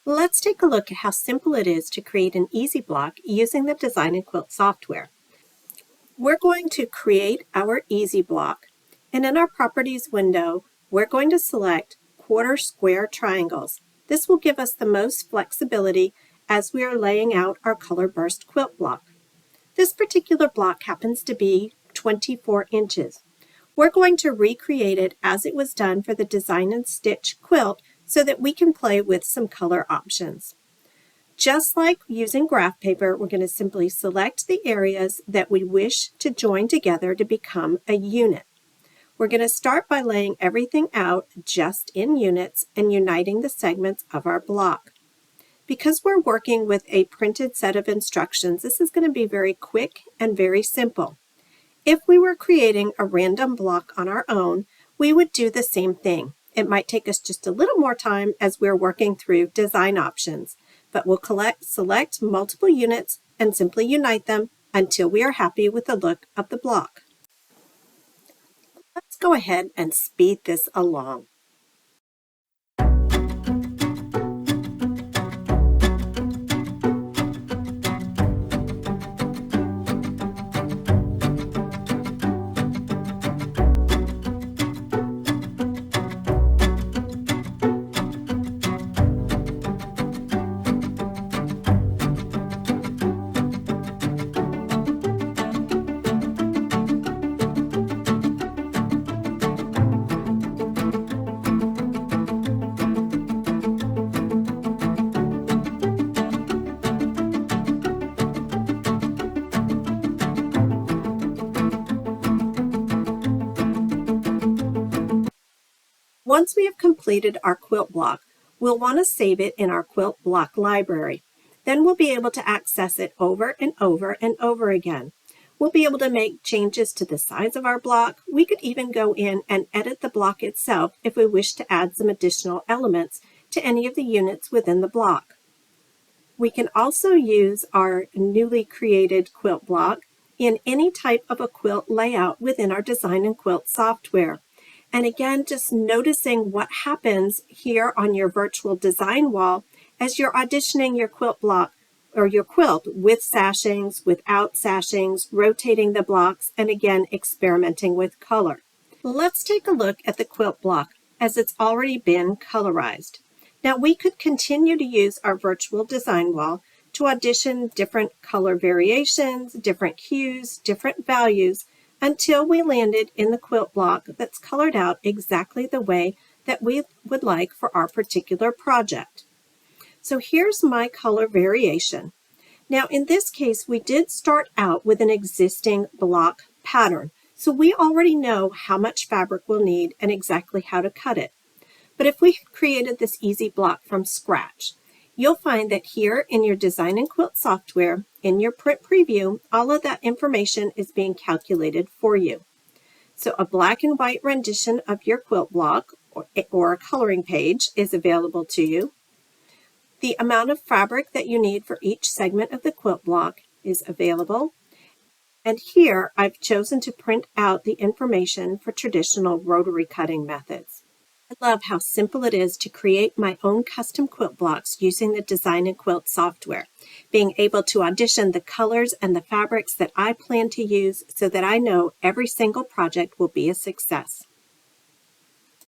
Let's take a look at how simple it is to create an easy block using the Design N Quilt software. We're going to create our easy block, and in our Properties window, we're going to select quarter square triangles. This will give us the most flexibility as we are laying out our color burst quilt block. This particular block happens to be 24 inches. We're going to recreate it as it was done for the Design and Stitch quilt so that we can play with some color options. Just like using graph paper, we're going to simply select the areas that we wish to join together to become a unit. We're going to start by laying everything out just in units and uniting the segments of our block. Because we're working with a printed set of instructions, this is going to be very quick and very simple. If we were creating a random block on our own, we would do the same thing. It might take us just a little more time as we're working through design options, but we'll select multiple units and simply unite them until we are happy with the look of the block. Let's go ahead and speed this along. Once we have completed our quilt block, we'll want to save it in our quilt block library. Then we'll be able to access it over and over and over again. We'll be able to make changes to the size of our block. We could even go in and edit the block itself if we wish to add some additional elements to any of the units within the block. We can also use our newly created quilt block in any type of a quilt layout within our Design N Quilt software. And again, just noticing what happens here on your virtual design wall as you're auditioning your quilt block or your quilt with sashings, without sashings, rotating the blocks, and again, experimenting with color. Let's take a look at the quilt block as it's already been colorized. Now we could continue to use our virtual design wall to audition different color variations, different hues, different values, until we landed in the quilt block that's colored out exactly the way that we would like for our particular project. So here's my color variation. Now in this case, we did start out with an existing block pattern, so we already know how much fabric we'll need and exactly how to cut it. But if we had created this easy block from scratch, you'll find that here in your Design N Quilt software, in your print preview, all of that information is being calculated for you. So a black and white rendition of your quilt block or a coloring page is available to you. The amount of fabric that you need for each segment of the quilt block is available. And here I've chosen to print out the information for traditional rotary cutting methods. I love how simple it is to create my own custom quilt blocks using the Design N Quilt software, being able to audition the colors and the fabrics that I plan to use so that I know every single project will be a success.